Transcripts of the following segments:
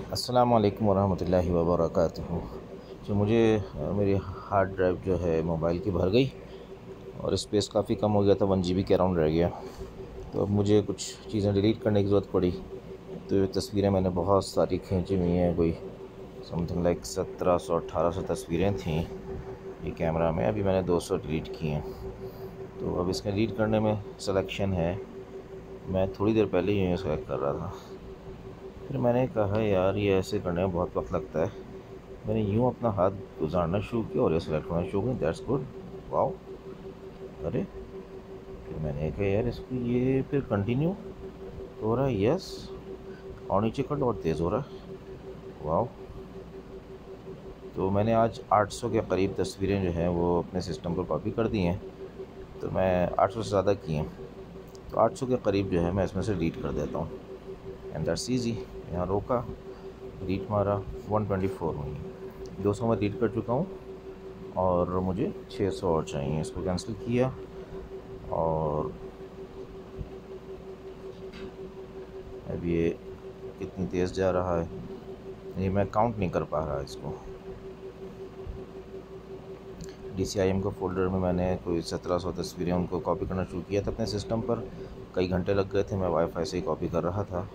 अस्सलाम वालेकुम वरहमतुल्लाहि वबरकातुहू। जो मुझे मेरी हार्ड ड्राइव जो है मोबाइल की भर गई और स्पेस काफ़ी कम हो गया था, 1 GB के अराउंड रह गया। तो अब मुझे कुछ चीज़ें डिलीट करने की ज़रूरत पड़ी। तो ये तस्वीरें मैंने बहुत सारी खींची हुई हैं, कोई समथिंग लाइक 1700-1800 तस्वीरें थीं ये कैमरा में। अभी मैंने 200 डिलीट की हैं। तो अब इसमें डिलीट करने में सिलेक्शन है। मैं थोड़ी देर पहले ही सेलेक्ट कर रहा था, फिर मैंने कहा यार ये ऐसे करने में बहुत वक्त लगता है। मैंने यूँ अपना हाथ गुजारना शुरू किया और ये सेलेक्ट होना शुरू किया। That's good, wow. अरे फिर मैंने कहा यार इसको ये फिर कंटिन्यू तो हो रहा है, यस। और नीचे कर लो और तेज़ हो रहा है, वाओ। तो मैंने आज 800 के करीब तस्वीरें जो हैं वो अपने सिस्टम पर कॉपी कर दी हैं। तो मैं 800 से ज़्यादा की हैं, तो 800 के करीब जो है मैं इसमें से डिलीट कर देता हूँ। And that's easy. यहाँ रोका, डिलीट मारा, 124 हुई। 200 में डिलीट कर चुका हूँ और मुझे 600 और चाहिए। इसको कैंसिल किया और अब ये कितनी तेज़ जा रहा है, ये मैं काउंट नहीं कर पा रहा इसको। DCIM को फ़ोल्डर में मैंने कोई 1700 तस्वीरें उनको कॉपी करना शुरू किया था अपने सिस्टम पर। कई घंटे लग गए थे, मैं वाईफाई से ही कॉपी कर रहा था।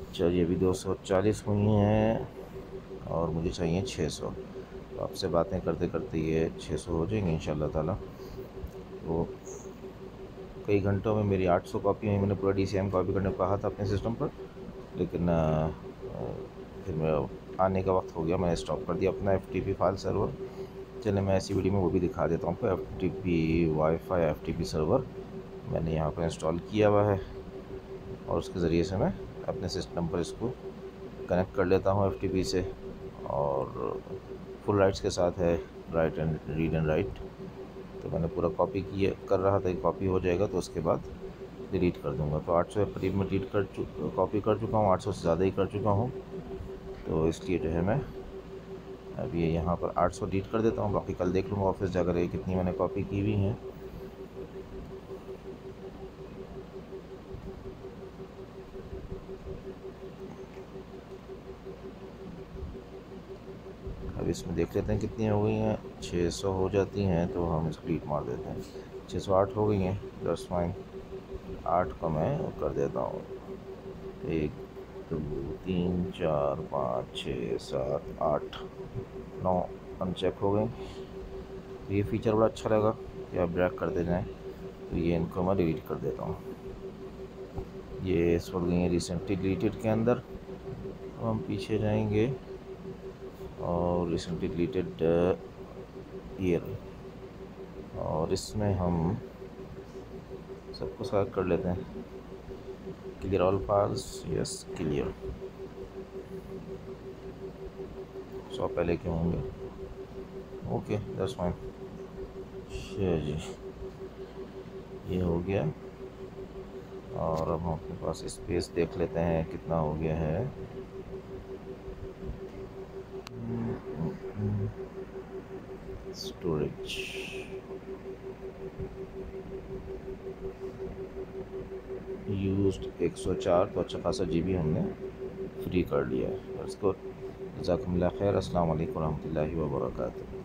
चलिए अभी 240 हुई हैं और मुझे चाहिए 600। तो आपसे बातें करते करते ये 600 हो जाएंगे इंशाल्लाह ताला। तो कई घंटों में मेरी 800 कॉपी हुई। मैंने पूरा DCIM कॉपी करने को कहा था अपने सिस्टम पर, लेकिन फिर मेरा आने का वक्त हो गया, मैंने स्टॉप कर दिया अपना FTP फाइल सर्वर। चले मैं ऐसी वीडियो में वो भी दिखा देता हूँ आपको। FTP वाईफाई FTP सर्वर मैंने यहाँ पर इंस्टॉल किया हुआ है और उसके ज़रिए से मैं अपने सिस्टम पर इसको कनेक्ट कर लेता हूँ FTP से। और फुल राइट्स के साथ है, right and read and right. तो मैंने पूरा कॉपी किया कर रहा था कि कॉपी हो जाएगा तो उसके बाद डिलीट कर दूंगा। तो 800 के करीब में डिलीट कॉपी कर चुका हूँ, 800 से ज़्यादा ही कर चुका हूँ। तो इसलिए जो है मैं अभी यहाँ पर 800 डिलीट कर देता हूँ। बाकी कल देख लूँगा ऑफिस जाकर ये कितनी मैंने कॉपी की हुई हैं। अब इसमें देख लेते हैं कितनी हो गई हैं। 600 हो जाती हैं तो हम इसको डिलीट मार देते हैं। 608 हो गई हैं, दैट्स फाइन। 8 को मैं कर देता हूँ। 1 2 3 4 5 6 7 8 9 अनचेक हो गई। तो ये फ़ीचर बड़ा अच्छा लगा कि आप ड्रैग करते जाएं। तो ये इनको मैं डिलीट कर देता हूँ। ये इस वक्त गई हैं रिसेंटली डिलीटेड के अंदर। तो हम पीछे जाएंगे और रिसेंटली डिलीटेड ईयर, और इसमें हम सबको सेलेक्ट कर लेते हैं। Clear all files, yes clear. 100 पहले के होंगे, ओके दैट्स फाइन। जी ये हो गया। और अब हम अपने पास स्पेस देख लेते हैं कितना हो गया है। स्टोरेज यूज्ड 104, तो अच्छा खासा GB हमने फ्री कर लिया है। इसको जज़ाकुमुल्लाह खैर। अस्सलाम वालेकुम रहमतुल्लाहि व बरकातुहू।